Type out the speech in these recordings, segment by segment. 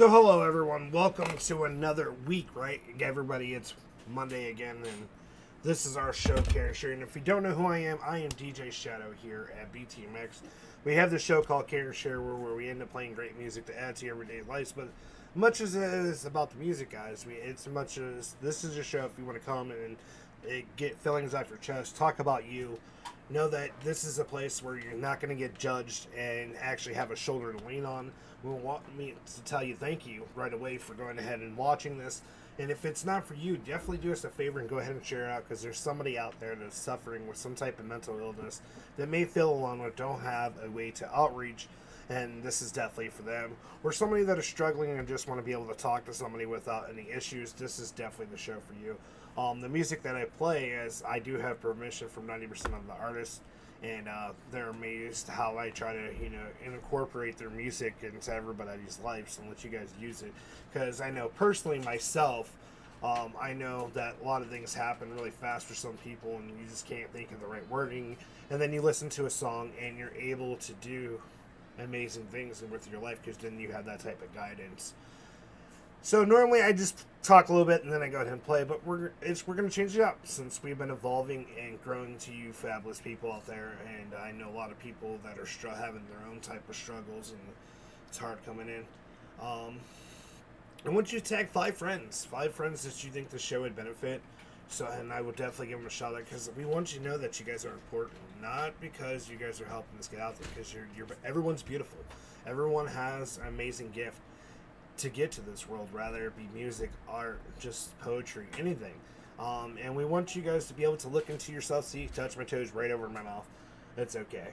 So hello everyone, welcome to another week, right? Everybody, it's Monday again, and this is our show, Care and Share. And if you don't know who I am DJ Shadow here at BTMX. We have the show called Care and Share where we end up playing great music to add to your everyday lives. But much as it is about the music, guys, it's much as this is a show if you want to come and get feelings off your chest, talk about you. Know that this is a place where you're not going to get judged and actually have a shoulder to lean on. We want me to tell you thank you right away for going ahead and watching this. And if it's not for you, definitely do us a favor and go ahead and share it out, because there's somebody out there that's suffering with some type of mental illness that may feel alone or don't have a way to outreach, and this is definitely for them. Or somebody that is struggling and just want to be able to talk to somebody without any issues, this is definitely the show for you. The music that I play is I do have permission from 90% of the artists, and they're amazed how I try to, incorporate their music into everybody's lives and let you guys use it. Because I know personally myself, I know that a lot of things happen really fast for some people, and you just can't think of the right wording. And then you listen to a song, and you're able to do amazing things with your life because then you have that type of guidance. So normally I just talk a little bit and then I go ahead and play, but we're going to change it up since we've been evolving and growing to you fabulous people out there, and I know a lot of people that are having their own type of struggles, and it's hard coming in. I want you to tag 5 friends that you think the show would benefit. So, and I would definitely give them a shout out, because we want you to know that you guys are important, not because you guys are helping us get out there, because everyone's beautiful. Everyone has an amazing gift to get to this world, rather it be music, art, just poetry, anything. And we want you guys to be able to look into yourself, see, touch my toes right over my mouth. It's okay.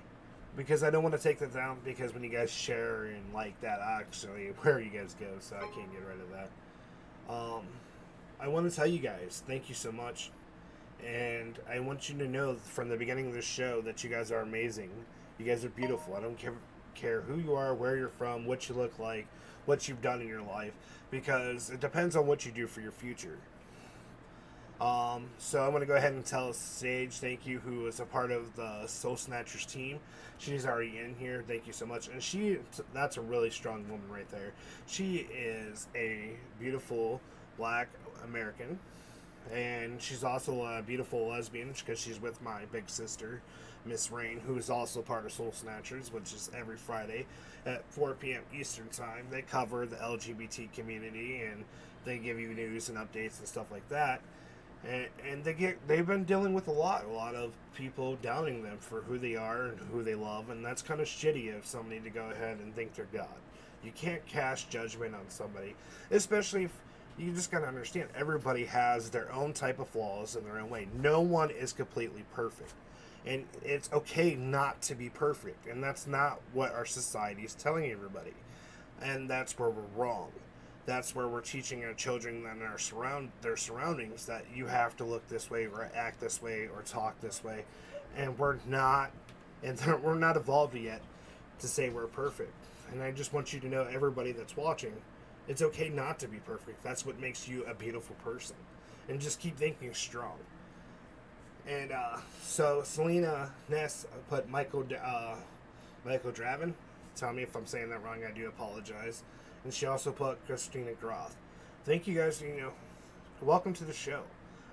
Because I don't want to take that down, because when you guys share and like that, actually, where you guys go, so I can't get rid of that. I want to tell you guys, thank you so much. And I want you to know from the beginning of this show that you guys are amazing. You guys are beautiful. I don't care who you are, where you're from, what you look like, what you've done in your life, because it depends on what you do for your future. So I'm going to go ahead and tell Sage thank you, who is a part of the Soul Snatchers team. She's already in here. Thank you so much. And that's a really strong woman right there. She is a beautiful Black American, and she's also a beautiful lesbian, because she's with my big sister, Miss Rain, who is also part of Soul Snatchers, which is every Friday at 4 p.m. Eastern Time. They cover the LGBT community, and they give you news and updates and stuff like that. And they've been dealing with a lot of people doubting them for who they are and who they love, and that's kind of shitty of somebody to go ahead and think they're God. You can't cast judgment on somebody, especially if you just gotta understand everybody has their own type of flaws in their own way. No one is completely perfect. And it's okay not to be perfect. And that's not what our society is telling everybody. And that's where we're wrong. That's where we're teaching our children and their surroundings that you have to look this way or act this way or talk this way. And we're not evolved yet to say we're perfect. And I just want you to know, everybody that's watching, it's okay not to be perfect. That's what makes you a beautiful person. And just keep thinking strong. And so Selena Ness put Michael Draven. Tell me if I'm saying that wrong. I do apologize. And she also put Christina Groth. Thank you guys. Welcome to the show.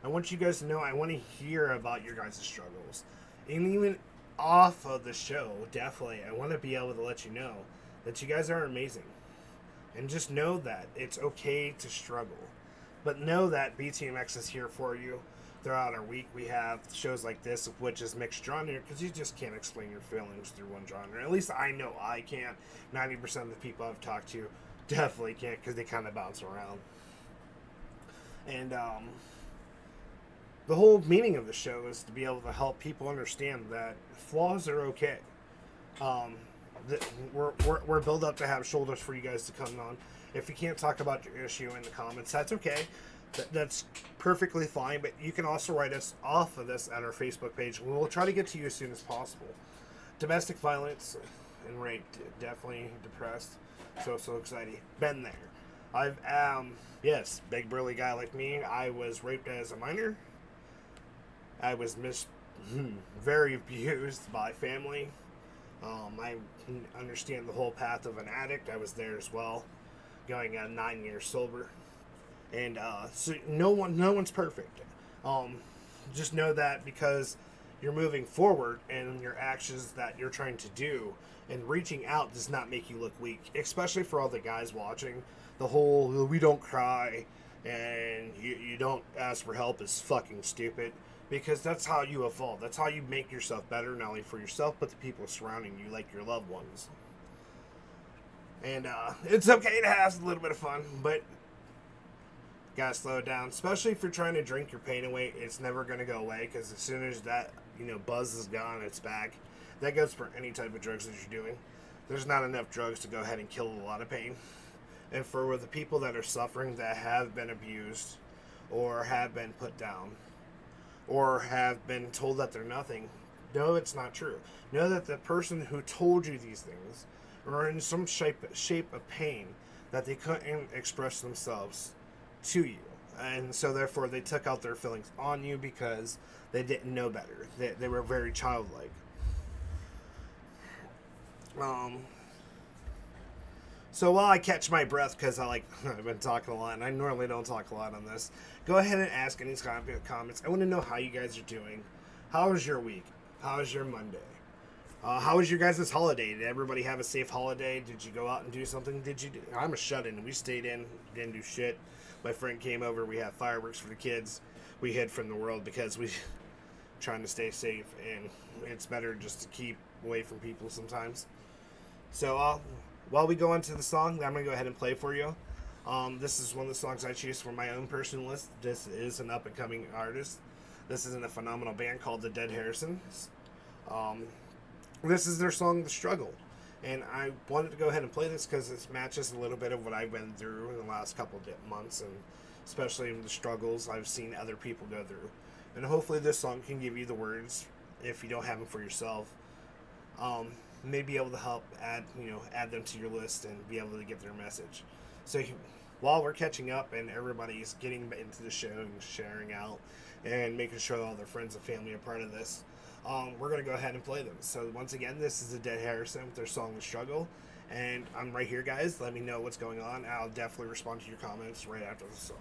I want you guys to know I want to hear about your guys' struggles. And even off of the show, definitely, I want to be able to let you know that you guys are amazing. And just know that it's okay to struggle. But know that BTMX is here for you. Throughout our week, we have shows like this, which is mixed genre, because you just can't explain your feelings through one genre. At least I know I can't. 90% of the people I've talked to definitely can't, because they kind of bounce around. And the whole meaning of the show is to be able to help people understand that flaws are okay. We're built up to have shoulders for you guys to come on. If you can't talk about your issue in the comments, that's okay. That's perfectly fine, but you can also write us off of this at our Facebook page. We'll try to get to you as soon as possible. Domestic violence and rape, definitely depressed. So excited. Been there. I've, yes, big burly guy like me. I was raped as a minor. I was very abused by family. I understand the whole path of an addict. I was there as well. going 9 years sober, and so no one's perfect. Just know that because you're moving forward and your actions that you're trying to do and reaching out does not make you look weak, especially for all the guys watching. The whole we don't cry and you don't ask for help is fucking stupid, because that's how you evolve. That's how you make yourself better, not only for yourself but the people surrounding you, like your loved ones. And it's okay to have a little bit of fun, but gotta slow it down, especially if you're trying to drink your pain away. It's never going to go away, because as soon as that buzz is gone, it's back. That goes for any type of drugs that you're doing. There's not enough drugs to go ahead and kill a lot of pain. And for the people that are suffering, that have been abused or have been put down or have been told that they're nothing, no, it's not true. Know that the person who told you these things are in some shape of pain that they couldn't express themselves to you, and so therefore they took out their feelings on you because they didn't know better. They were very childlike. So while I catch my breath, because I've been talking a lot, and I normally don't talk a lot on this, go ahead and ask any comments. I want to know how you guys are doing. How was your week? How was your Monday? How was your guys' holiday? Did everybody have a safe holiday? Did you go out and do something? I'm a shut-in. We stayed in, didn't do shit. My friend came over. We had fireworks for the kids. We hid from the world because we trying to stay safe, and it's better just to keep away from people sometimes. So while we go into the song, I'm going to go ahead and play for you. This is one of the songs I choose for my own personal list. This is an up-and-coming artist. This is in a phenomenal band called the Dead Harrisons. This is their song, The Struggle. And I wanted to go ahead and play this because it matches a little bit of what I've been through in the last couple of months, and especially the struggles I've seen other people go through. And hopefully this song can give you the words, if you don't have them for yourself, may be able to help add them to your list and be able to get their message. So while we're catching up and everybody's getting into the show and sharing out and making sure that all their friends and family are part of this, we're going to go ahead and play them. So once again, this is the Dead Harrison with their song The Struggle, and I'm right here, guys. Let me know what's going on. I'll definitely respond to your comments right after the song.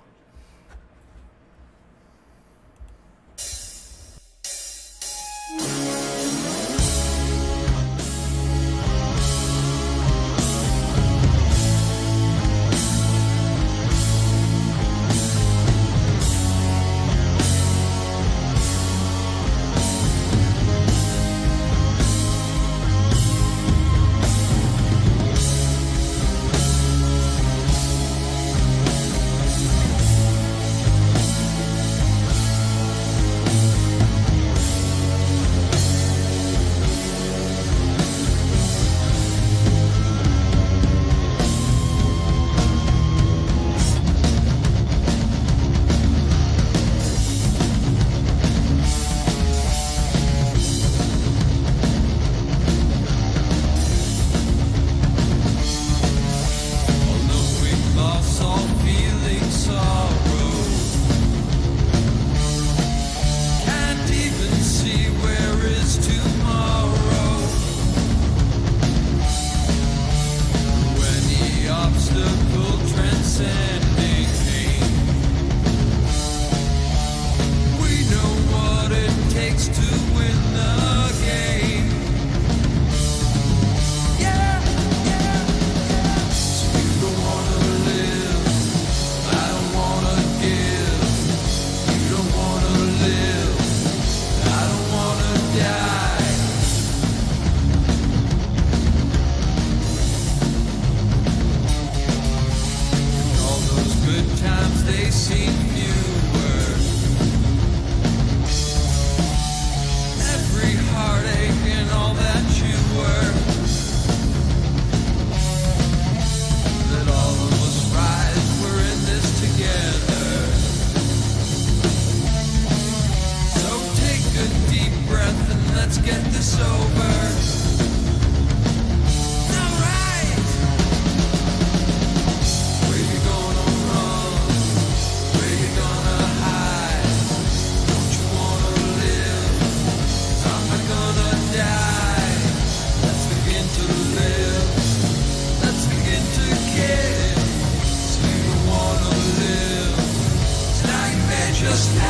Where you gonna just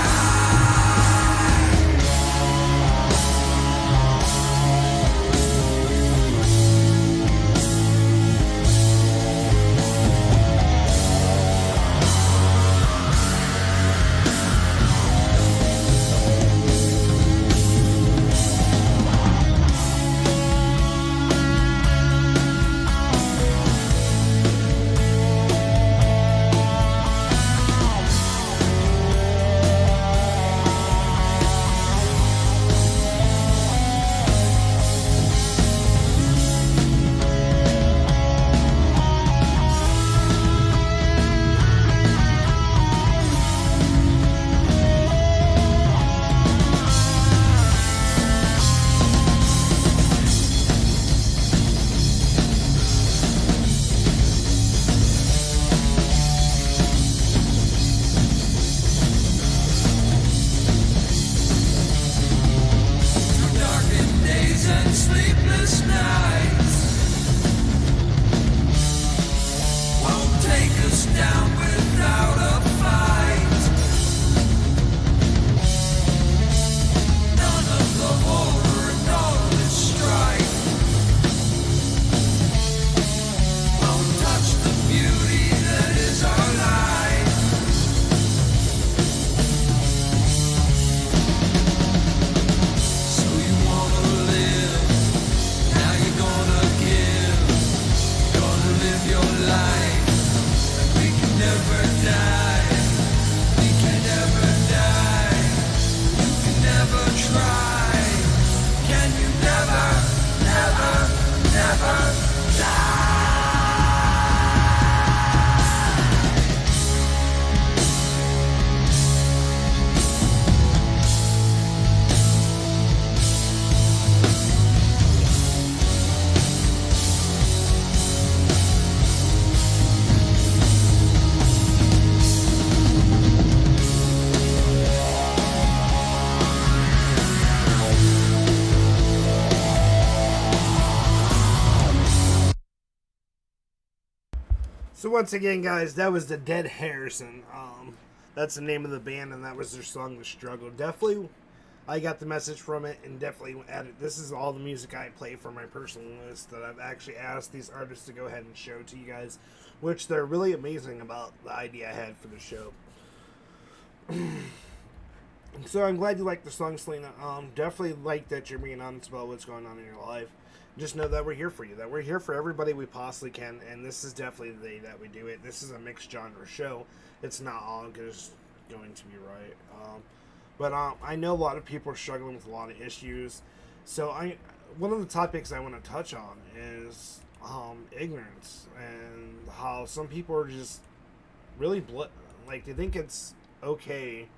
So once again, guys, that was the Dead Harrison. That's the name of the band, and that was their song, "The Struggle." Definitely, I got the message from it, and definitely added. This is all the music I play for my personal list that I've actually asked these artists to go ahead and show to you guys, which they're really amazing about the idea I had for the show. So I'm glad you like the song, Selena. Definitely like that you're being honest about what's going on in your life. Just know that we're here for you, that we're here for everybody we possibly can, and this is definitely the day that we do it. This is a mixed genre show. It's not all just going to be right. But I know a lot of people are struggling with a lot of issues. So one of the topics I want to touch on is ignorance, and how some people are just really like they think it's okay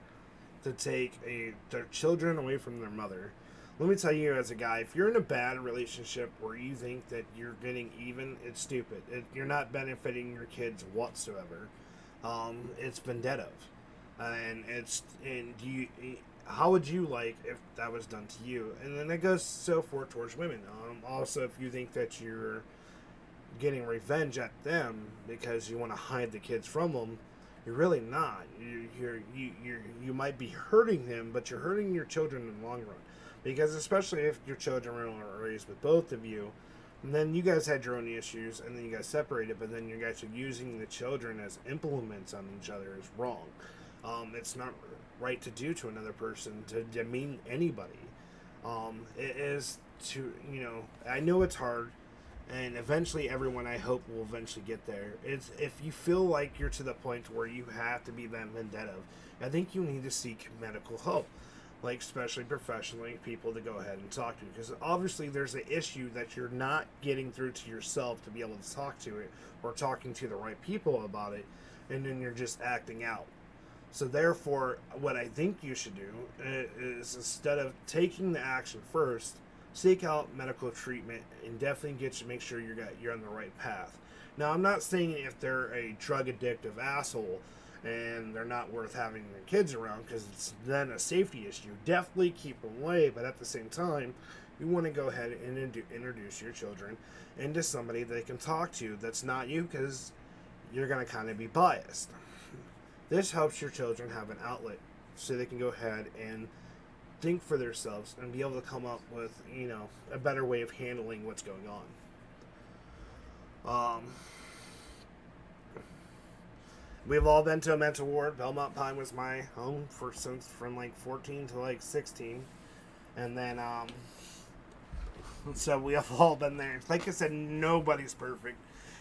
to take their children away from their mother. Let me tell you, as a guy, if you're in a bad relationship where you think that you're getting even, it's stupid. You're not benefiting your kids whatsoever. It's vendetta, how would you like if that was done to you? And then it goes so forth towards women. Also, if you think that you're getting revenge at them because you want to hide the kids from them, you're really not. You might be hurting them, but you're hurting your children in the long run. Because especially if your children were raised with both of you, and then you guys had your own issues, and then you guys separated, but then you guys are using the children as implements on each other is wrong. It's not right to do to another person, to demean anybody. It is to, I know it's hard, and eventually everyone, I hope, will eventually get there. It's if you feel like you're to the point where you have to be that vendetta, I think you need to seek medical help. Like, especially professionally, people to go ahead and talk to. Because obviously there's an issue that you're not getting through to yourself to be able to talk to it, or talking to the right people about it, and then you're just acting out. So therefore, what I think you should do is, instead of taking the action first, seek out medical treatment and definitely make sure you're on the right path. Now, I'm not saying if they're a drug addictive asshole and they're not worth having their kids around, because it's then a safety issue. Definitely keep them away, but at the same time, you want to go ahead and introduce your children into somebody they can talk to that's not you, because you're going to kind of be biased. This helps your children have an outlet so they can go ahead and think for themselves and be able to come up with, a better way of handling what's going on. We've all been to a mental ward. Belmont Pine was my home since from like 14 to like 16. And then, so we have all been there. Like I said, nobody's perfect.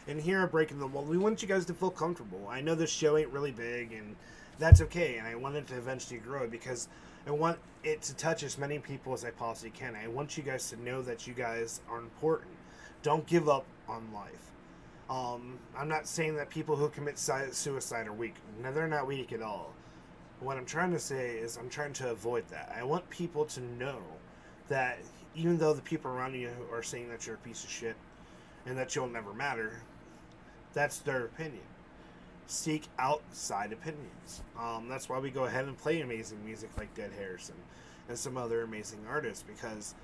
And here at Breaking the Mold, we want you guys to feel comfortable. I know this show ain't really big, and that's okay. And I want it to eventually grow because I want it to touch as many people as I possibly can. I want you guys to know that you guys are important. Don't give up on life. I'm not saying that people who commit suicide are weak. No, they're not weak at all. What I'm trying to say is I'm trying to avoid that. I want people to know that even though the people around you are saying that you're a piece of shit and that you'll never matter, that's their opinion. Seek outside opinions. That's why we go ahead and play amazing music like Dead Harrison and some other amazing artists, because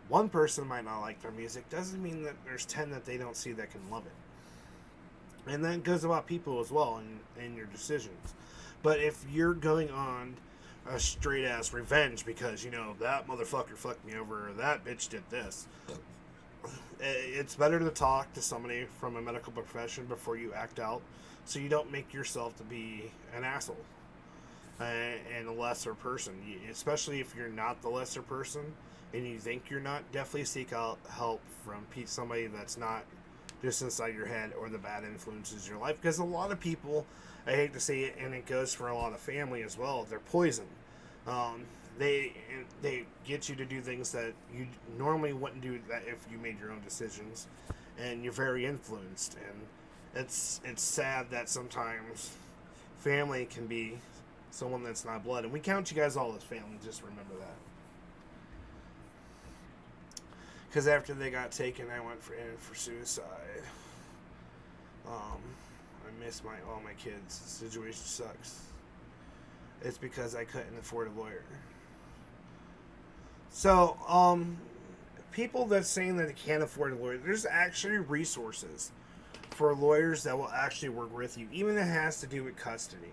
one person might not like their music doesn't mean that there's 10 that they don't see that can love it. And that goes about people as well in your decisions. But if you're going on a straight ass revenge because, that motherfucker fucked me over or that bitch did this, it's better to talk to somebody from a medical profession before you act out, so you don't make yourself to be an asshole and a lesser person. Especially if you're not the lesser person and you think you're not, definitely seek out help from somebody that's not just inside your head or the bad influences in your life. Because a lot of people, I hate to say it, and it goes for a lot of family as well, they're poison. They get you to do things that you normally wouldn't do that if you made your own decisions, and you're very influenced. And it's sad that sometimes family can be someone that's not blood, and we count you guys all as family. Just remember that. Because after they got taken, I went in for suicide. I miss all my kids. The situation sucks. It's because I couldn't afford a lawyer. So, people that's saying that they can't afford a lawyer, there's actually resources for lawyers that will actually work with you, even if it has to do with custody.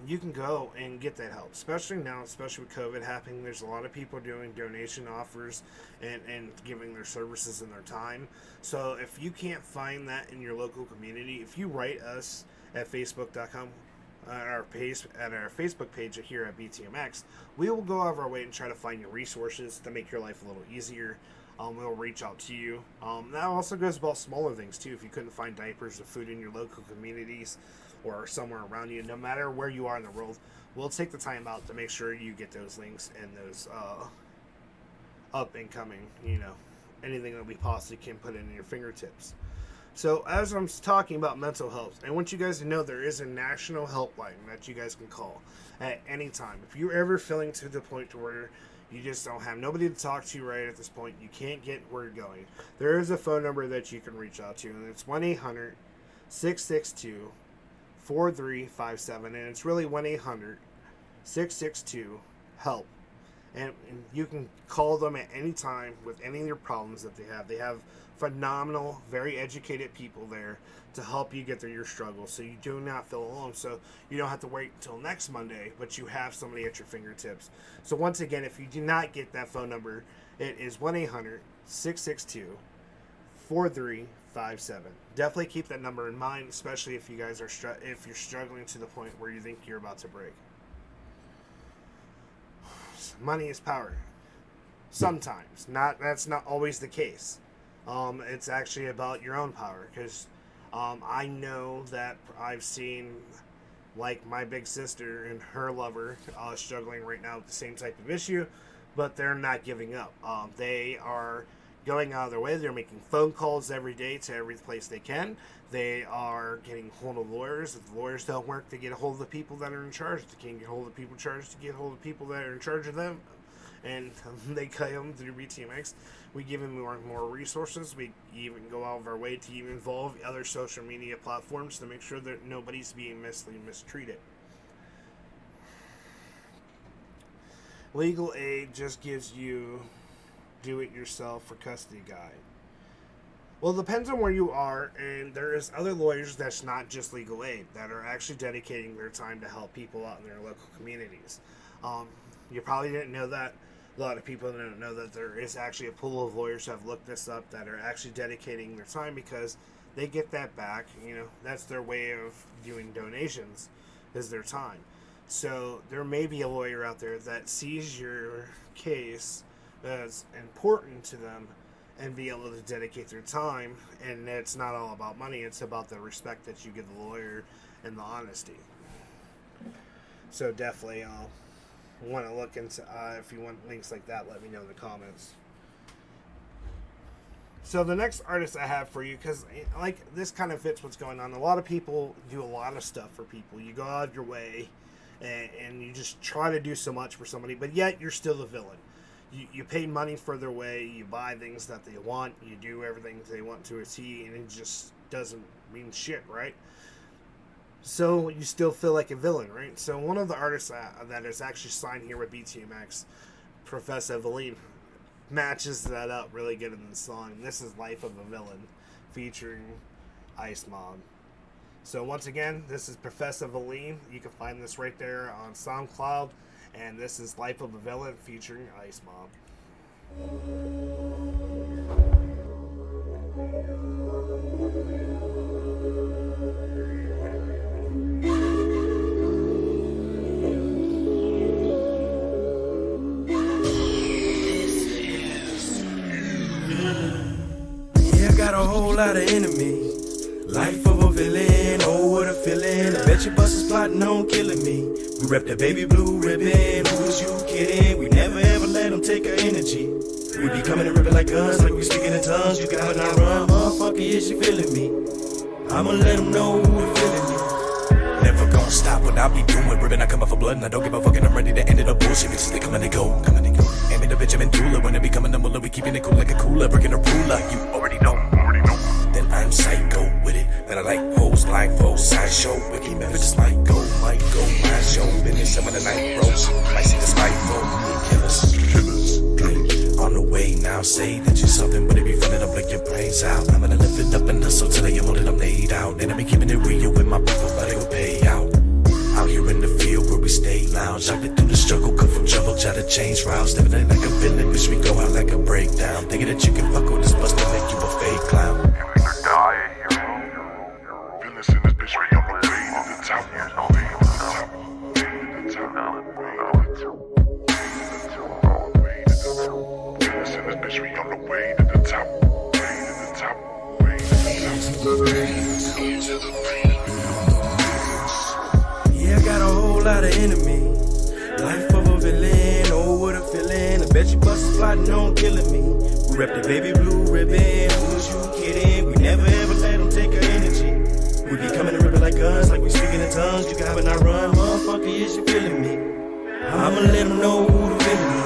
You can go and get that help, especially now, especially with COVID happening. There's a lot of people doing donation offers and giving their services and their time. So if you can't find that in your local community, if you write us at facebook.com, at our Facebook page here at BTMX, we will go out of our way and try to find you resources to make your life a little easier. We'll reach out to you. That also goes about smaller things too. If you couldn't find diapers or food in your local communities or somewhere around you, no matter where you are in the world, we'll take the time out to make sure you get those links and those up and coming, anything that we possibly can put in your fingertips. So as I'm talking about mental health, I want you guys to know there is a national helpline that you guys can call at any time. If you're ever feeling to the point to where you just don't have nobody to talk to right at this point, you can't get where you're going, there is a phone number that you can reach out to, and it's 1-800-662-4357, and it's really 1-800-662-HELP. And you can call them at any time with any of your problems that they have. They have phenomenal, very educated people there to help you get through your struggles, so you do not feel alone. So you don't have to wait until next Monday, but you have somebody at your fingertips. So once again, if you do not get that phone number, it is 1-800-662-4357. Definitely keep that number in mind, especially if you guys are if you're struggling to the point where you think you're about to break. Money is power. Sometimes. That's not always the case. It's actually about your own power, because I know that I've seen, like, my big sister and her lover struggling right now with the same type of issue, but they're not giving up. They are going out of their way. They're making phone calls every day to every place they can. They are getting hold of lawyers. If the lawyers don't work, they get a hold of the people that are in charge. They can't get hold of the people charged to get hold of people that are in charge of them. And they cut them through BTMX. We give them more resources. We even go out of our way to even involve other social media platforms to make sure that nobody's being mistreated. Legal aid just gives you do-it-yourself for custody guide. Well, it depends on where you are, and there is other lawyers that's not just legal aid that are actually dedicating their time to help people out in their local communities. You probably didn't know that. A lot of people don't know that there is actually a pool of lawyers who have looked this up that are actually dedicating their time because they get that back. You know, that's their way of doing donations, is their time. So there may be a lawyer out there that sees your case as important to them and be able to dedicate their time, and it's not all about money, it's about the respect that you give the lawyer and the honesty. So definitely want to look into, if you want links like that, let me know in the comments. So the next artist I have for you, because like this kind of fits what's going on. A lot of people do a lot of stuff for people. You go out of your way and you just try to do so much for somebody, but yet you're still the villain. You pay money for their way, you buy things that they want, you do everything they want to a T, and it just doesn't mean shit, right? So you still feel like a villain, right? So one of the artists that is actually signed here with BTMX, Professor Valine, matches that up really good in the song. This is Life of a Villain, featuring Ice Mob. So once again, this is Professor Valine. You can find this right there on SoundCloud. And this is Life of a Villain featuring Ice Mob. Yeah, I got a whole lot of enemies. Life of a villain, oh what a feeling. I bet your busters plotting on killing me. We rep the baby blue ribbon, who is you kidding? We never ever let them take our energy. We be coming and ripping like guns, like we speaking in tongues. You gotta not run, motherfucker, is you feeling me? I'ma let them know who is feeling me. Never gonna stop what I be doing. Ribbon, I come up for blood and I don't give a fuck and I'm ready to end it up bullshit. Bitches, they come and they go, come and they go. Aiming the Benjamin Dula when they be coming to Muller. We keeping it cool like a cooler, breaking a ruler. You already know. Then I'm psycho with it. Then I like hoes, blindfold, sideshow. Wiki Memphis just might go, my show. Been in some of the night, bro. Might see the spiteful killers. On the way now, say that you're something, but it be fun to break your brains out. I'm gonna lift it up and hustle till I am all that I'm laid out. Then I be keeping it real with my people, but they go pay out. Out here in the field where we stay lounge. I've been through the struggle, come from trouble, try to change routes. Living it like a villain, bitch, we go out like a breakdown. Thinking that you can fuck with this bust to make you a fake clown. Yeah, I got a whole lot of enemies. Life of a villain, oh what a feeling. I bet you busters plotting on killing me. We rep the baby blue ribbon, who's you kidding? We never ever let them take our energy. We be coming and ripping like guns, like we speaking in tongues. You can have it not run, motherfucker, is you feeling me? I'ma let them know who the villain is.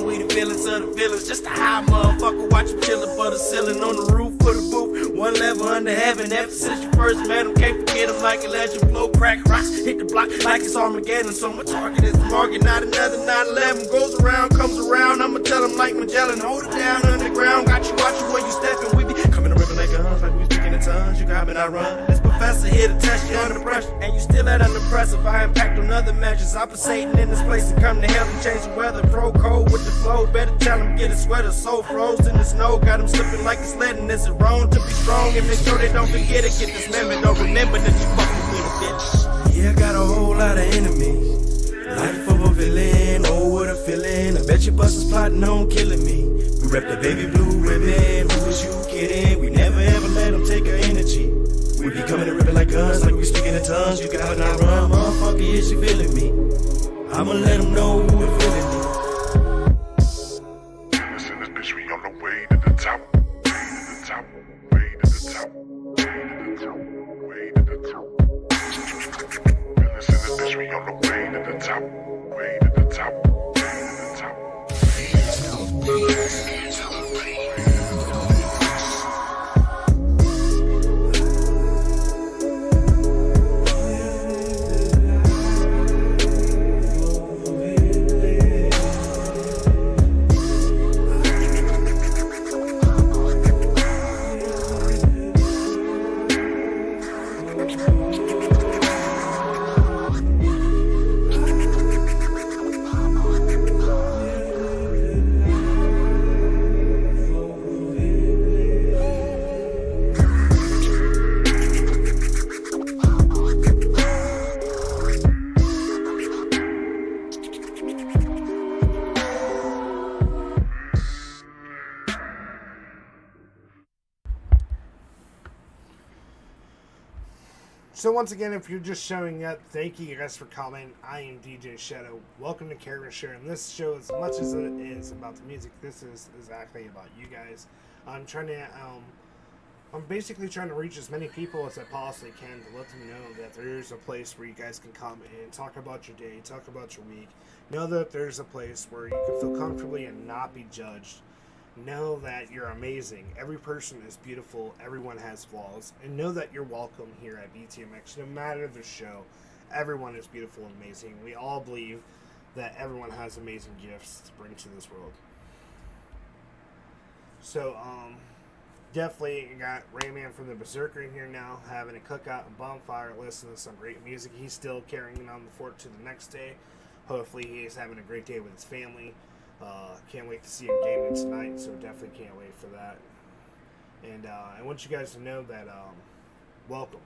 We the villains of the villains, just a high motherfucker. Watch him chillin' for the ceiling on the roof of the booth. One level under heaven. Ever since you first met him, can't forget him like a legend. Flow, crack, rocks, hit the block like it's Armageddon. So my target is the market, not another 9/11. Goes around, comes around. I'ma tell him like Magellan, hold it down underground. Got you watching where you stepping. We be coming to ripping like guns, like we speaking in tongues. You got me not run. This professor here to test you under pressure, and you still at under pressure. I impact on other measures. Operating in this place to come to help and change the weather. Pro code with the flow. Better tell him get a sweater so froze in the snow. Got him slipping like a sledding. Is it wrong to be strong? And make sure they don't forget it. Get this memo. Don't remember that you fucking with a bitch. Yeah, I got a whole lot of enemies. Life of a villain, oh what a feeling. I bet your busters plotting on killing me. We rep the baby blue ribbon, who is you kidding? We never ever let them take our energy. We be coming and ripping like guns, like we speaking in tongues. You gotta not run, motherfucker, is you feeling me? I'ma let them know who is feeling me. Listen, this bitch, we on the way to the top. Way to the top, way to the top, way to the top. Listen, this bitch, we on the way to the top. Way to the top, way to the top. So once again, if you're just showing up, thank you guys for coming. I am DJ Shadow. Welcome to Care and Share. And this show, as much as it is about the music, this is exactly about you guys. I'm basically trying to reach as many people as I possibly can to let them know that there's a place where you guys can come and talk about your day, talk about your week. Know that there's a place where you can feel comfortably and not be judged. Know that you're amazing. Every person is beautiful. Everyone has flaws. And know that you're welcome here at BTMX. No matter the show, everyone is beautiful and amazing. We all believe that everyone has amazing gifts to bring to this world. So, definitely got Rayman from the Berserker in here now, having a cookout and bonfire, listening to some great music. He's still carrying on the fort to the next day. Hopefully he's having a great day with his family. Can't wait to see him gaming tonight, so definitely can't wait for that. And I want you guys to know that welcome.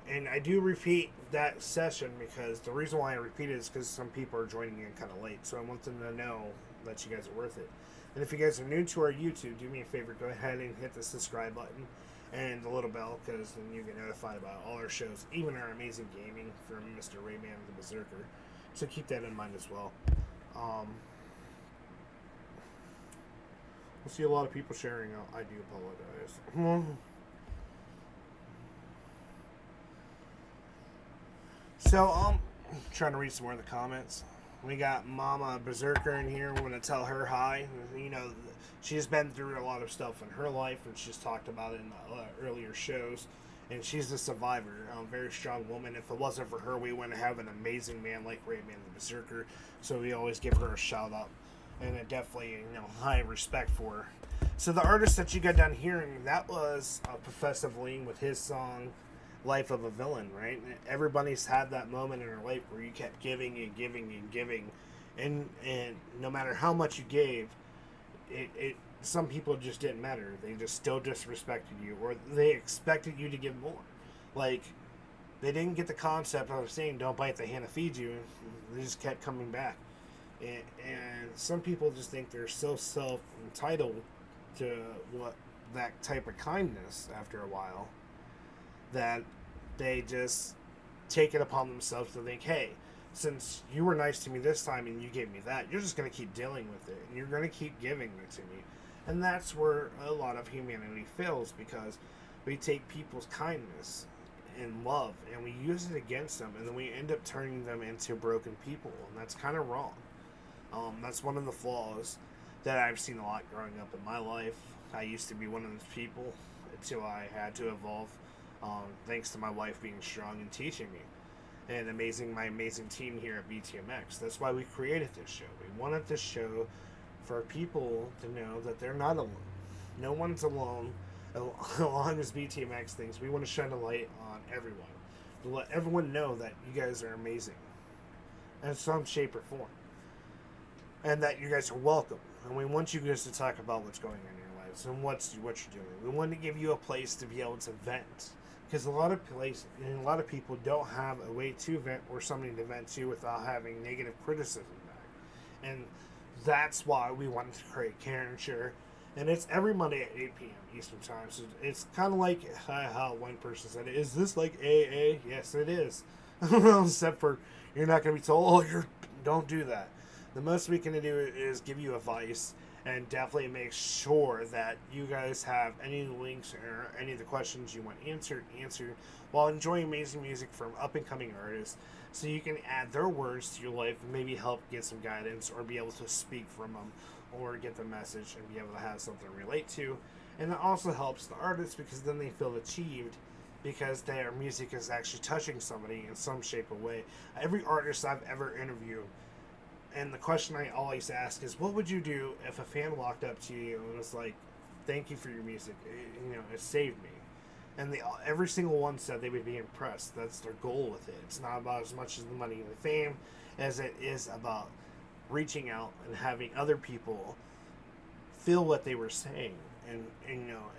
And I do repeat that session because the reason why I repeat it is because some people are joining in kind of late, so I want them to know that you guys are worth it. And if you guys are new to our YouTube, do me a favor, go ahead and hit the subscribe button and the little bell, because then you get notified about all our shows, even our amazing gaming from Mr. Rayman the Berserker. So keep that in mind as well. I see a lot of people sharing. I do apologize. So, trying to read some more of the comments. We got Mama Berserker in here. We're going to tell her hi. You know, she's been through a lot of stuff in her life, and she's talked about it in the earlier shows. And she's a survivor, a very strong woman. If it wasn't for her, we wouldn't have an amazing man like Rayman the Berserker. So we always give her a shout out, and a definitely, high respect for her. So the artist that you got down hearing, that was Professor Lean with his song "Life of a Villain," right? Everybody's had that moment in their life where you kept giving and giving and giving, and no matter how much you gave, it some people just didn't matter. They just still disrespected you, or they expected you to give more. Like, they didn't get the concept of saying don't bite the hand that feeds you. They just kept coming back. And some people just think they're so self-entitled to what that type of kindness after a while that they just take it upon themselves to think, hey, since you were nice to me this time and you gave me that, you're just going to keep dealing with it, and you're going to keep giving it to me. And that's where a lot of humanity fails, because we take people's kindness and love and we use it against them, and then we end up turning them into broken people, and that's kind of wrong. That's one of the flaws that I've seen a lot growing up in my life. I used to be one of those people until I had to evolve, thanks to my wife being strong and teaching me, and my amazing team here at BTMX. That's why we created this show. We wanted this show for people to know that they're not alone. No one's alone. As long as BTMX thinks, we want to shine a light on everyone, to let everyone know that you guys are amazing in some shape or form, and that you guys are welcome. And we want you guys to talk about what's going on in your lives and what you're doing. We want to give you a place to be able to vent, because a lot of people don't have a way to vent or somebody to vent to without having negative criticism back. And that's why we wanted to create Care and Share. And it's every Monday at 8 p.m. Eastern Time. So it's kind of like how one person said, is this like AA? Yes, it is. Except for you're not going to be told, don't do that. The most we can do is give you advice, and definitely make sure that you guys have any links or any of the questions you want answered while enjoying amazing music from up-and-coming artists, so you can add their words to your life and maybe help get some guidance or be able to speak from them or get the message and be able to have something to relate to. And it also helps the artists, because then they feel achieved because their music is actually touching somebody in some shape or way. Every artist I've ever interviewed, and the question I always ask is, what would you do if a fan walked up to you and was like, thank you for your music, it saved me? And every single one said they would be impressed. That's their goal with it. It's not about as much as the money and the fame as it is about reaching out and having other people feel what they were saying, and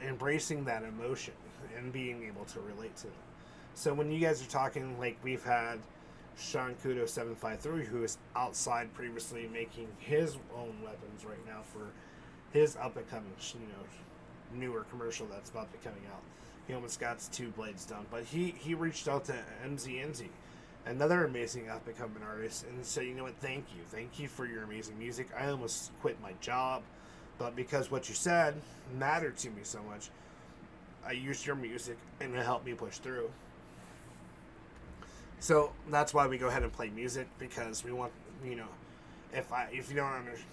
embracing that emotion and being able to relate to them. So when you guys are talking, like we've had Sean Kudo 753, who is outside previously making his own weapons right now for his up and coming, newer commercial that's about to be coming out. he almost got his 2 blades done. But he reached out to MZNZ, another amazing up-and-coming artist, and said, you know what, thank you for your amazing music. I almost quit my job, but because what you said mattered to me so much, I used your music and it helped me push through. So that's why we go ahead and play music, because we want, you know, if you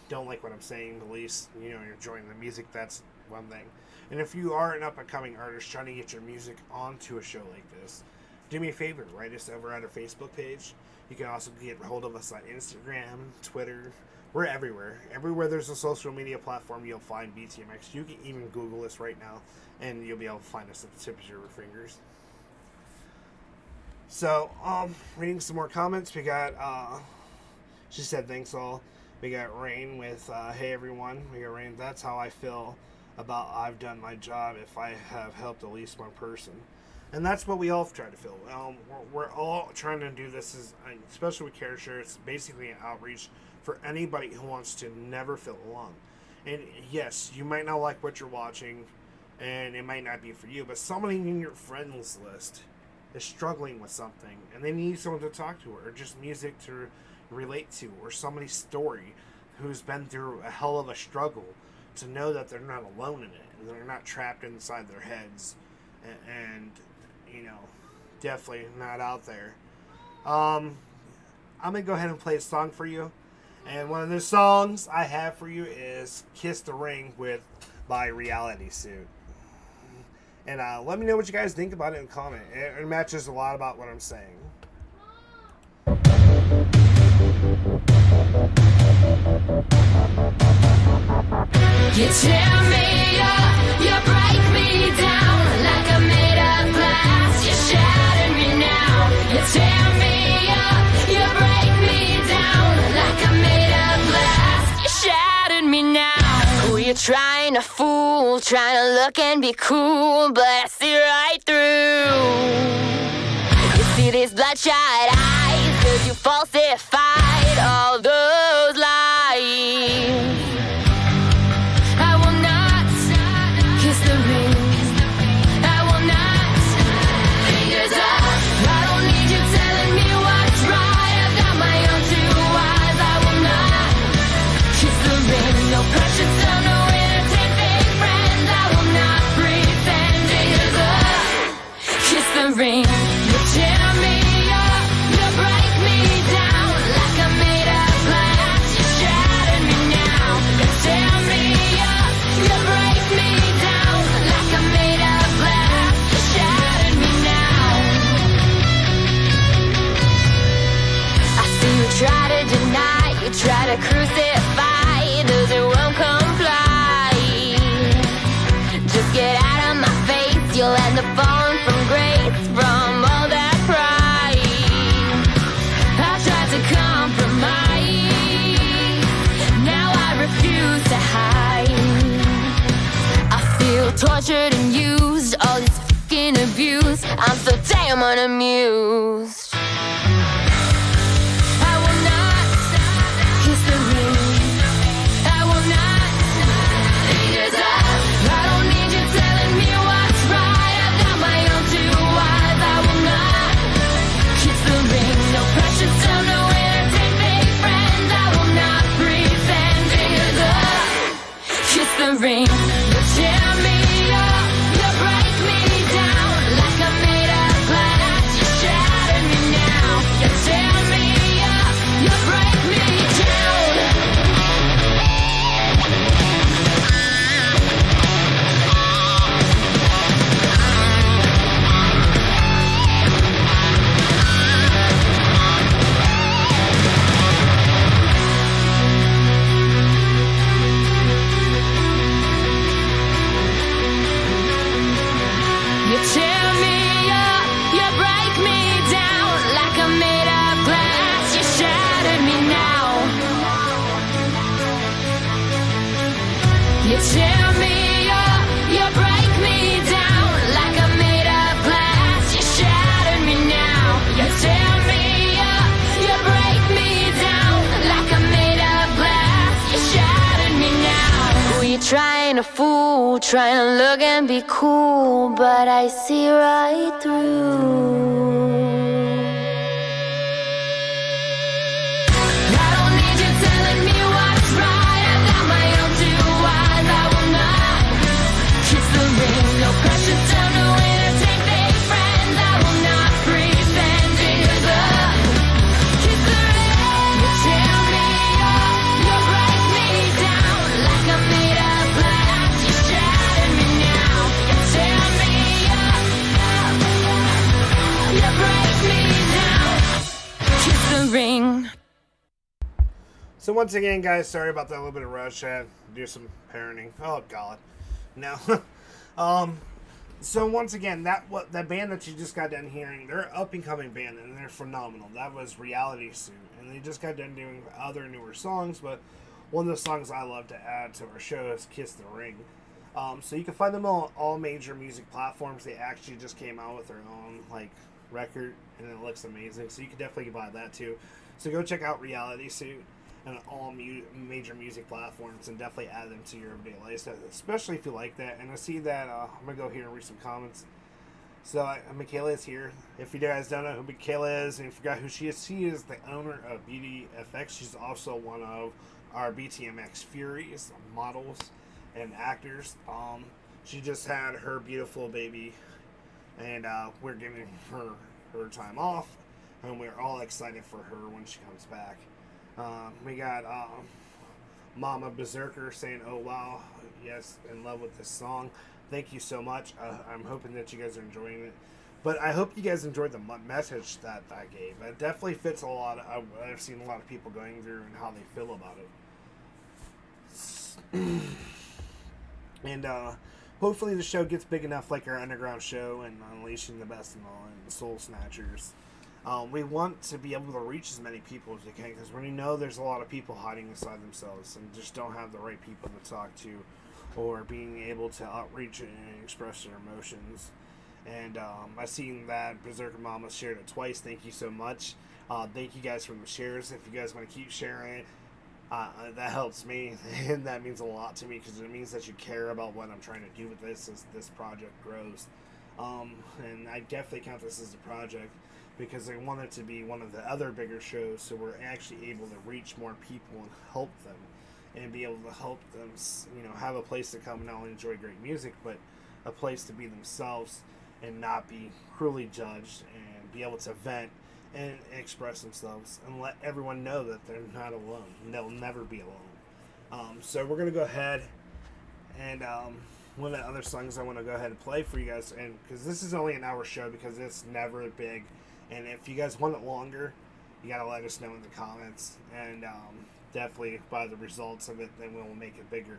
don't like what I'm saying, at least, you know, you're enjoying the music. That's one thing. And if you are an up-and-coming artist trying to get your music onto a show like this, do me a favor, write us over at our Facebook page. You can also get a hold of us on Instagram, Twitter. We're everywhere. Everywhere there's a social media platform, you'll find BTMX. You can even Google us right now, and you'll be able to find us at the tips of your fingers. So, reading some more comments. We got, she said, thanks all. We got Rain with, hey everyone. We got Rain, that's how I feel about I've done my job if I have helped at least one person. And that's what we all try to feel. We're all trying to do this, especially with Care Share. It's basically an outreach for anybody who wants to never feel alone. And yes, you might not like what you're watching, and it might not be for you, but somebody in your friends list is struggling with something, and they need someone to talk to, or just music to relate to, or somebody's story who's been through a hell of a struggle, to know that they're not alone in it, and they're not trapped inside their heads, and you know, definitely not out there. I'm gonna go ahead and play a song for you, and one of the songs I have for you is "Kiss the Ring" by Reality Suit. And let me know what you guys think about it in comment. It matches a lot about what I'm saying. You tear me up, you break me down like I'm made of glass. You shatter me now. You tear me up, you break me down like I'm made of glass. You shattered me now. Who you trying to fool? Trying to look and be cool, but I see right through. You see these bloodshot eyes, 'cause you falsified all those lies. I will not kiss the ring. I will not. Fingers up. I don't need you telling me what's right. I've got my own 2 eyes. I will not kiss the ring. No pressure, so no entertain fake friends. I will not pretend. Fingers up. Kiss the ring. You tear me up. You break me down like I'm made of glass. You shatter me now. You tear me up. You break me down like I'm made of glass. You shattered me now. I see you try to deny, you try to crucify those who won't comply. Just get out of my face, you'll end up falling from grace from all that pride. I tried to compromise, now I refuse to hide. I feel tortured and used, all this fucking abuse. I'm so damn unamused. I will not kiss the ring. I will not. Fingers up. I don't need you telling me what's right. I've got my own 2 eyes. I will not kiss the ring. No pressure, so no entertain fake friends. I will not pretend. Fingers up. Kiss the ring. You tear me up. You break me down like I'm made of glass. You shatter fool, trying to look and be cool, but I see right through. I don't need you telling me what's right. I got my own two eyes. I will not kiss the ring. No precious time to entertain fake friends. I will not pretend to use the kiss the ring. You tear me up, you break me down like I'm made of glass. You shatter me now. You tear me up, you break me down. Kiss the ring. So once again, guys, sorry about that little bit of rush. I had to do some parenting. Oh God, no. So once again, that band that you just got done hearing, they're an up and coming band and they're phenomenal. That was Reality Suit, and they just got done doing other newer songs. But one of the songs I love to add to our show is "Kiss the Ring." So you can find them on all major music platforms. They actually just came out with their own record, and it looks amazing. So you can definitely buy that too. So go check out Reality Suit and all major music platforms, and definitely add them to your everyday life, especially if you like that. And I see that I'm gonna go here and read some comments. So Michaela is here. If you guys don't know who Michaela is and you forgot who she is the owner of BTMX. She's also one of our BTMX Furies models and actors. She just had her beautiful baby, and we're giving her time off, and we're all excited for her when she comes back. We got Mama Berserker saying, "Oh wow, yes, in love with this song." Thank you so much. I'm hoping that you guys are enjoying it. But I hope you guys enjoyed the message that I gave. It definitely fits a lot. I've seen a lot of people going through and how they feel about it. And hopefully the show gets big enough like our underground show and Unleashing the Best and all, and Soul Snatchers. We want to be able to reach as many people as we can, because we know there's a lot of people hiding inside themselves and just don't have the right people to talk to, or being able to outreach and express their emotions. And I've seen that Berserker Mama shared it twice. Thank you so much. Thank you guys for the shares. If you guys want to keep sharing it, that helps me, and that means a lot to me, because it means that you care about what I'm trying to do with this as this project grows. And I definitely count this as a project, because I want it to be one of the other bigger shows, so we're actually able to reach more people and help them, and be able to help them, have a place to come and not only enjoy great music, but a place to be themselves and not be cruelly judged, and be able to vent and express themselves and let everyone know that they're not alone. They'll never be alone. So we're gonna go ahead and one of the other songs I want to go ahead and play for you guys, and because this is only an hour show, because it's never big. And if you guys want it longer, you gotta let us know in the comments, and definitely by the results of it, then we'll make it bigger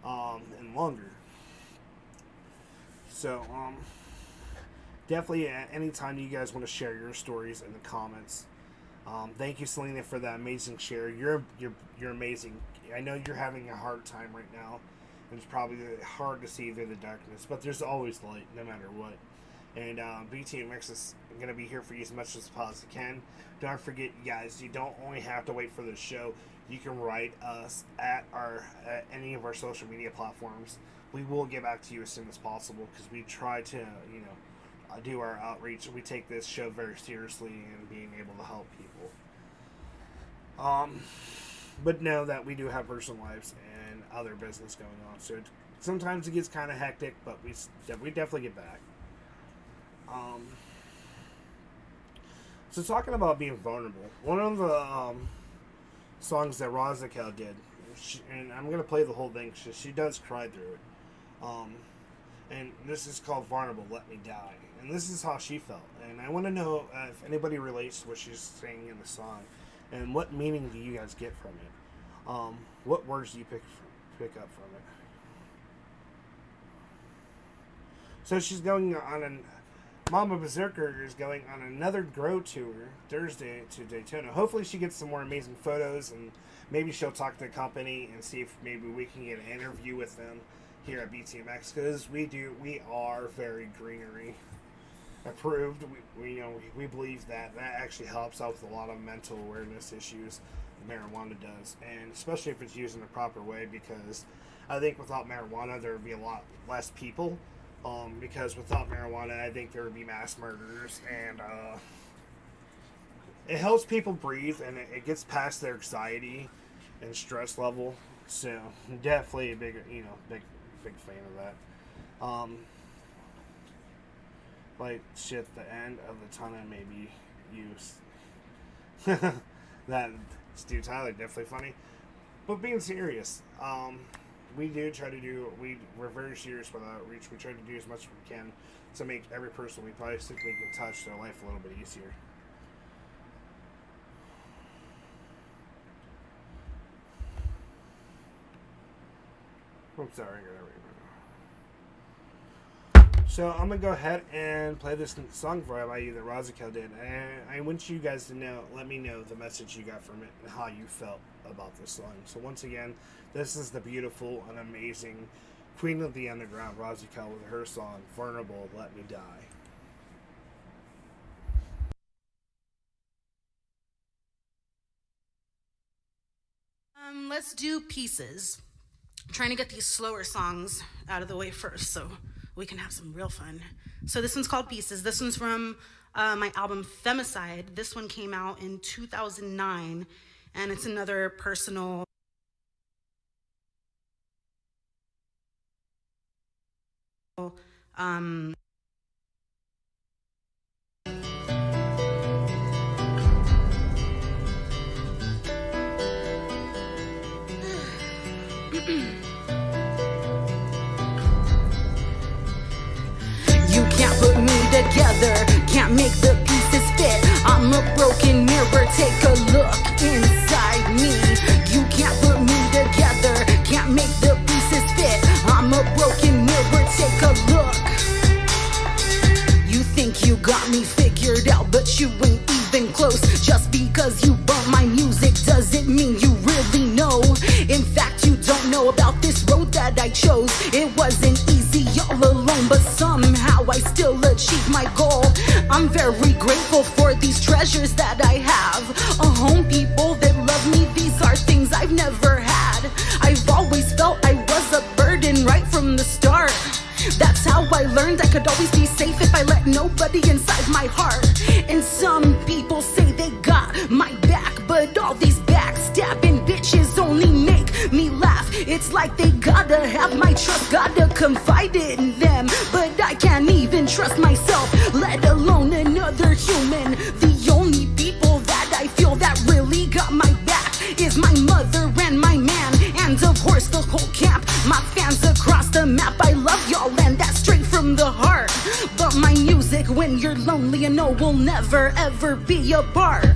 and longer. So definitely anytime you guys want to share your stories in the comments. Thank you, Selena, for that amazing share. You're amazing. I know you're having a hard time right now, and it's probably hard to see through the darkness, but there's always light, no matter what. And BTMX is going to be here for you as much as possibly can. Don't forget, you guys, you don't only have to wait for the show. You can write us at any of our social media platforms. We will get back to you as soon as possible, because we try to, do our outreach. We take this show very seriously and being able to help people. But know that we do have personal lives and other business going on. So sometimes it gets kind of hectic, but we definitely get back. So talking about being vulnerable, one of the songs that Razakel did, and I'm going to play the whole thing, she does cry through it, and this is called Vulnerable, Let Me Die, and this is how she felt, and I want to know if anybody relates to what she's saying in the song, and what meaning do you guys get from it? What words do you pick up from it? So she's going on Mama Berserker is going on another Grow tour Thursday to Daytona. Hopefully she gets some more amazing photos, and maybe she'll talk to the company and see if maybe we can get an interview with them here at BTMX, because we are very greenery approved. We believe that actually helps out with a lot of mental awareness issues marijuana does, and especially if it's used in the proper way, because I think without marijuana, there would be a lot less people. Because without marijuana, I think there would be mass murders, and it helps people breathe, and it gets past their anxiety and stress level. So definitely a big fan of that. Like shit, the end of the tunnel may be used. That Stu Tyler, definitely funny. But being serious, we do try to do, we're very serious with outreach. We try to do as much as we can to make every person we possibly can touch their life a little bit easier. I'm sorry, so I'm gonna go ahead and play this song for you that Razikel did, and I want you guys to know, let me know the message you got from it and how you felt about this song. So once again, this is the beautiful and amazing Queen of the Underground, Razikel, with her song "Vulnerable, Let Me Die." Let's do Pieces. I'm trying to get these slower songs out of the way first so we can have some real fun. So this one's called Pieces. This one's from my album Femicide. This one came out in 2009, and it's another personal together, can't make the pieces fit. I'm a broken mirror, take a look inside me. You can't put me together, can't make the pieces fit. I'm a broken mirror, take a look. You think you got me figured out, but you ain't even close. Just because you bump my music doesn't mean you really know. In fact, you don't know about this road that I chose. It wasn't easy all alone, but somehow I still achieved my goal. I'm very grateful for these treasures that I have. A home, people that love me, these are things I've never had. I've always felt I was a burden right from the start. That's how I learned I could always be safe if I let nobody inside my heart. And some people say they got my back, but all these backstabbing bitches only make me laugh. It's like they gotta have my trust, gotta confide in them. But I can't even trust myself, let alone another human. The only people that I feel that really got my back is my mother and my man, and of course the whole camp, my fans across the map. I love y'all and that's straight from the heart. But my music, when you're lonely, and know we'll never ever be apart.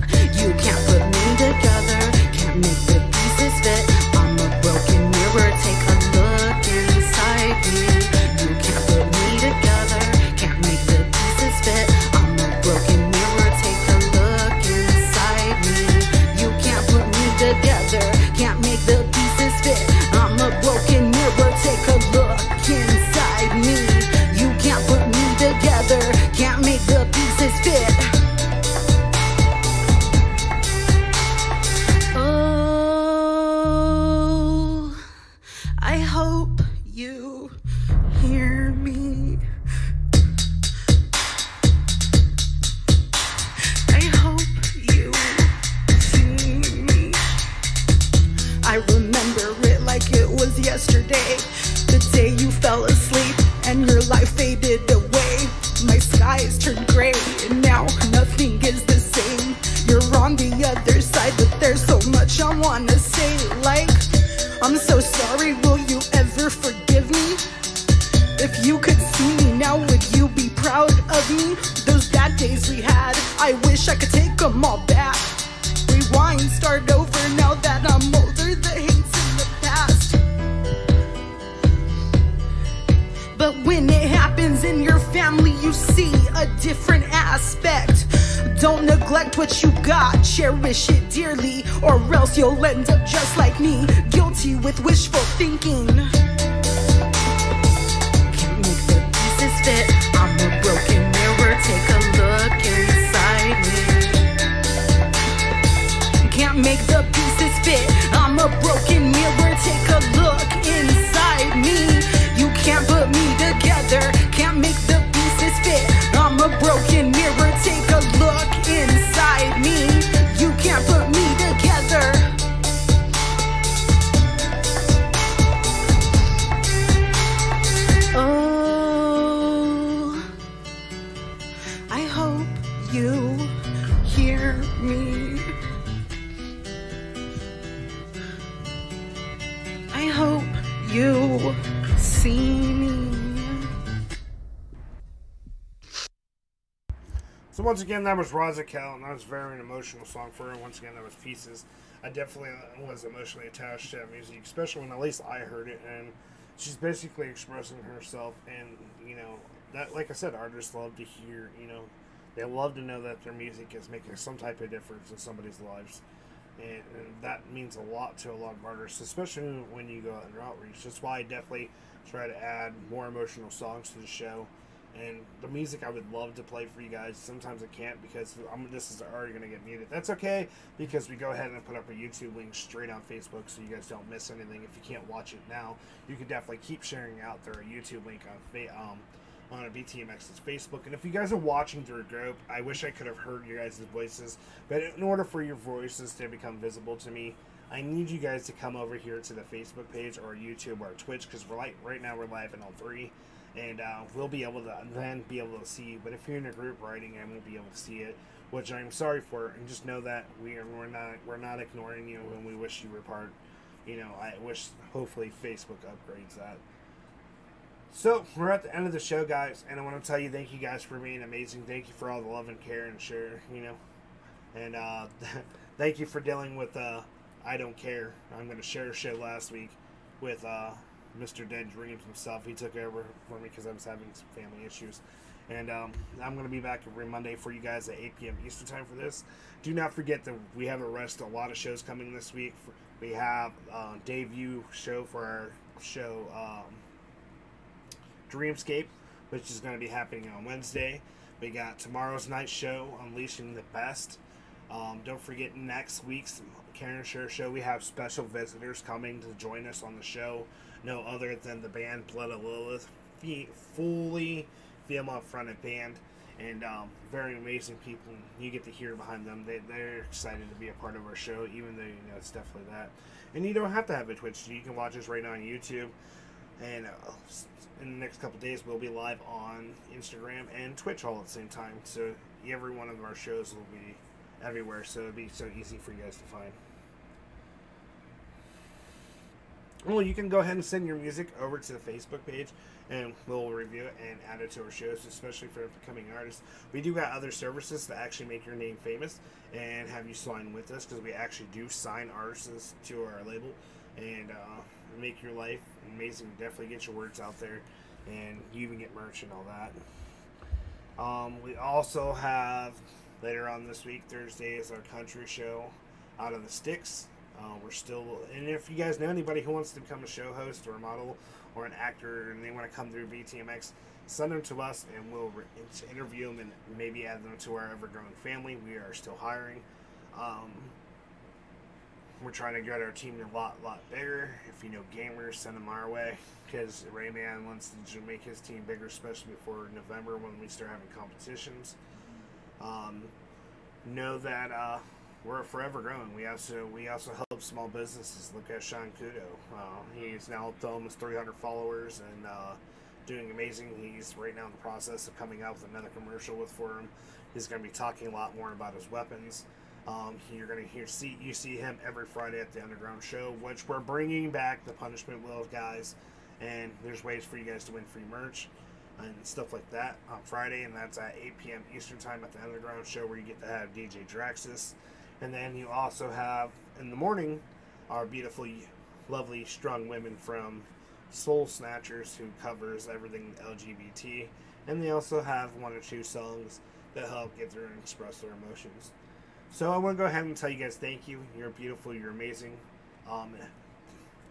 You can't put me together, can't make the pieces fit. I'm a broken mirror, take a look inside me. You can't put me together, can't make the pieces fit. I'm a broken mirror, take a look inside me. You can't put me together, can't make the pieces fit. I'm a broken mirror, take a look inside me. You can't put me together, can't make the pieces fit. Oh, I hope you hear me. I hope you see me. I remember it like it was yesterday, the day you fell asleep and your life faded away. My skies turned gray and now nothing is the same. You're on the other side, but there's so much I wanna say. Like, I'm so sorry, will you ever forgive me? If you could see me now, would you be proud of me? Those bad days we had, I wish I could take them all back. Rewind, start over now that I'm older, the hate's in the past. But when it happens in your family, you see a different aspect. Don't neglect what you got, cherish it dearly, or else you'll end up just like me, guilty with wishful thinking. Can't make the pieces fit, I'm a broken mirror, take a look inside me. Can't make the pieces fit, I'm a broken mirror, take a look inside hear me. I hope you see me. So once again, that was Razakel, and that was a very emotional song for her. Once again, that was Pieces. I definitely was emotionally attached to that music, especially when at least I heard it, and she's basically expressing herself, and, you know, that, like I said, artists love to hear, you know, they love to know that their music is making some type of difference in somebody's lives, and that means a lot to a lot of artists, especially when you go out and outreach. That's why I definitely try to add more emotional songs to the show. And the music I would love to play for you guys, sometimes I can't because this is already going to get muted. That's okay, because we go ahead and put up a YouTube link straight on Facebook so you guys don't miss anything. If you can't watch it now, you can definitely keep sharing out their YouTube link on a BTMX's Facebook. And if you guys are watching through a group, I wish I could have heard your guys' voices, but in order for your voices to become visible to me, I need you guys to come over here to the Facebook page or YouTube or Twitch, because right now we're live in all three. And we'll be able to then be able to see you. But if you're in a group writing, I won't be able to see it, which I'm sorry for. And just know that we're not ignoring you, and we wish you were part. You know, I wish hopefully Facebook upgrades that. So we're at the end of the show, guys, and I want to tell you thank you guys for being amazing. Thank you for all the love and care and share. You know, and thank you for dealing with I Don't Care. I'm going to share a show last week with Mr. Dead Dreams himself. He took over for me because I was having some family issues. And I'm going to be back every Monday for you guys at 8 p.m. Eastern Time for this. Do not forget that we have a lot of shows coming this week. We have debut show for our show Dreamscape, which is going to be happening on Wednesday. We got tomorrow's night show, Unleashing the Best. Don't forget next week's Karen Share show. We have special visitors coming to join us on the show. No other than the band Blood of Lilith, fully female-fronted band, and very amazing people. You get to hear behind them. They're excited to be a part of our show, even though, you know, it's definitely that. And you don't have to have a Twitch. You can watch us right now on YouTube. And in the next couple of days, we'll be live on Instagram and Twitch all at the same time. So every one of our shows will be everywhere. So it'll be so easy for you guys to find. Well, you can go ahead and send your music over to the Facebook page, and we'll review it and add it to our shows, especially for becoming artists. We do got other services to actually make your name famous and have you sign with us, because we actually do sign artists to our label and make your life amazing. Definitely get your words out there, and you even get merch and all that. We also have, later on this week, Thursday, is our country show, Out of the Sticks. We're still, and if you guys know anybody who wants to become a show host or a model or an actor and they want to come through BTMX, send them to us and we'll interview them and maybe add them to our ever-growing family. We are still hiring. We're trying to get our team a lot bigger. If you know gamers, send them our way, because Rayman wants to make his team bigger, especially before November when we start having competitions. Know that we're forever growing. We also help small businesses. Look at Sean Kudo. He's now up to almost 300 followers and doing amazing. He's right now in the process of coming out with another commercial for him. He's going to be talking a lot more about his weapons. You're going to see him every Friday at the Underground Show, which we're bringing back the Punishment Wheel, guys. And there's ways for you guys to win free merch and stuff like that on Friday, and that's at 8 p.m. Eastern Time at the Underground Show, where you get to have DJ Draxus. And then you also have, in the morning, our beautiful, lovely, strong women from Soul Snatchers, who covers everything LGBT. And they also have one or two songs that help get through and express their emotions. So I want to go ahead and tell you guys thank you. You're beautiful. You're amazing.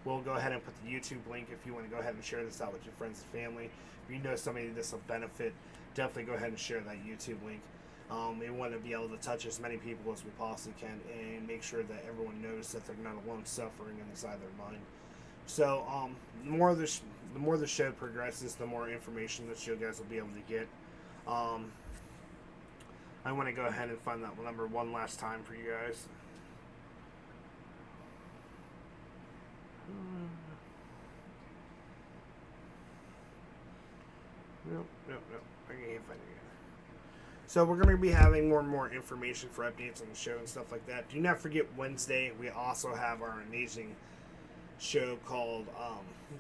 We'll go ahead and put the YouTube link if you want to go ahead and share this out with your friends and family. If you know somebody this will benefit, definitely go ahead and share that YouTube link. We want to be able to touch as many people as we possibly can and make sure that everyone knows that they're not alone suffering inside their mind. So the more the show progresses, the more information that you guys will be able to get. I want to go ahead and find that number one last time for you guys. Nope. I can't find it again. So we're going to be having more and more information for updates on the show and stuff like that. Do not forget Wednesday, we also have our amazing show called,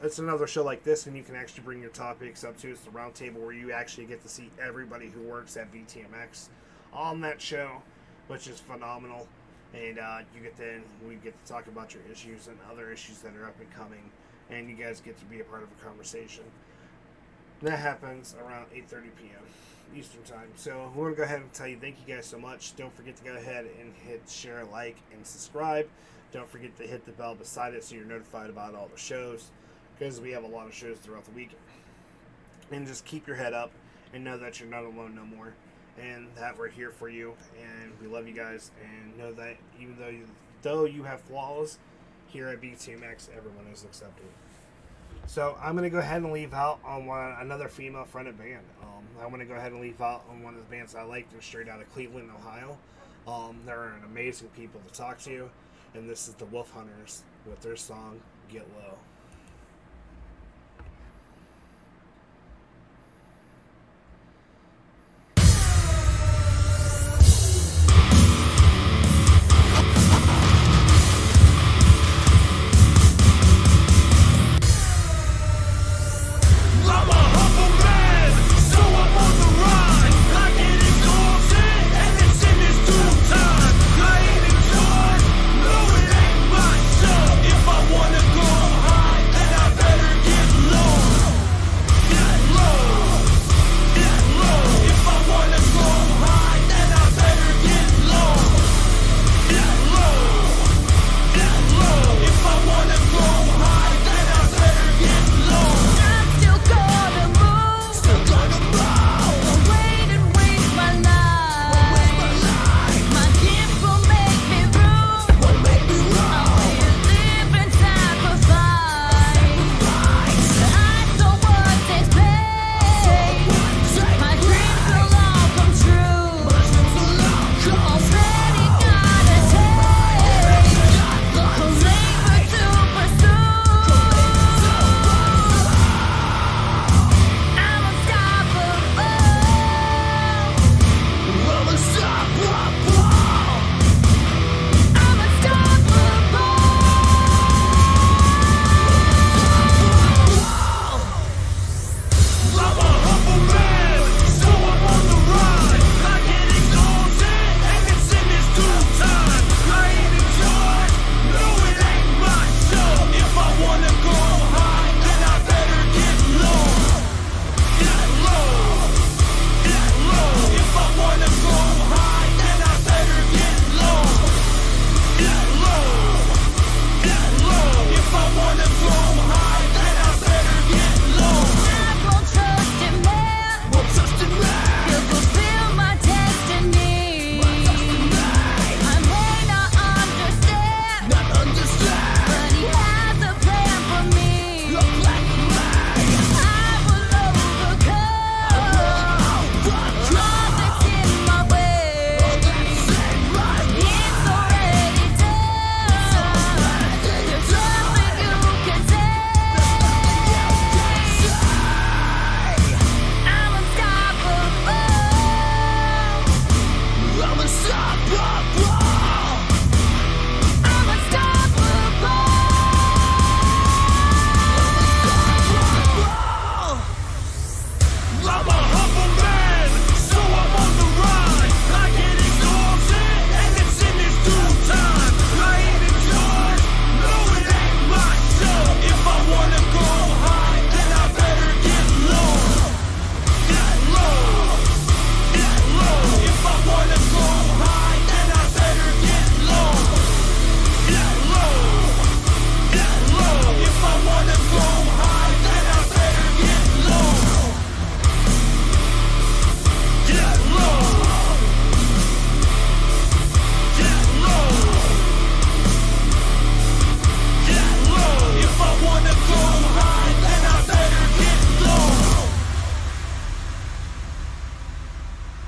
it's another show like this, and you can actually bring your topics up to. It's the round table where you actually get to see everybody who works at BTMX on that show, which is phenomenal. And we get to talk about your issues and other issues that are up and coming, and you guys get to be a part of a conversation. That happens around 8:30 p.m. Eastern time. So we're going to go ahead and tell you thank you guys so much. Don't forget to go ahead and hit share, like, and subscribe. Don't forget to hit the bell beside it so you're notified about all the shows, because we have a lot of shows throughout the week. And just keep your head up and know that you're not alone no more, and that we're here for you, and we love you guys, and know that even though you have flaws, here at BTMX everyone is accepted. So I'm going to go ahead and leave out on another female-fronted band. I'm going to go ahead and leave out on one of the bands I like. They're straight out of Cleveland, Ohio. They're an amazing people to talk to. And this is the Wolf Hunters with their song, Get Low.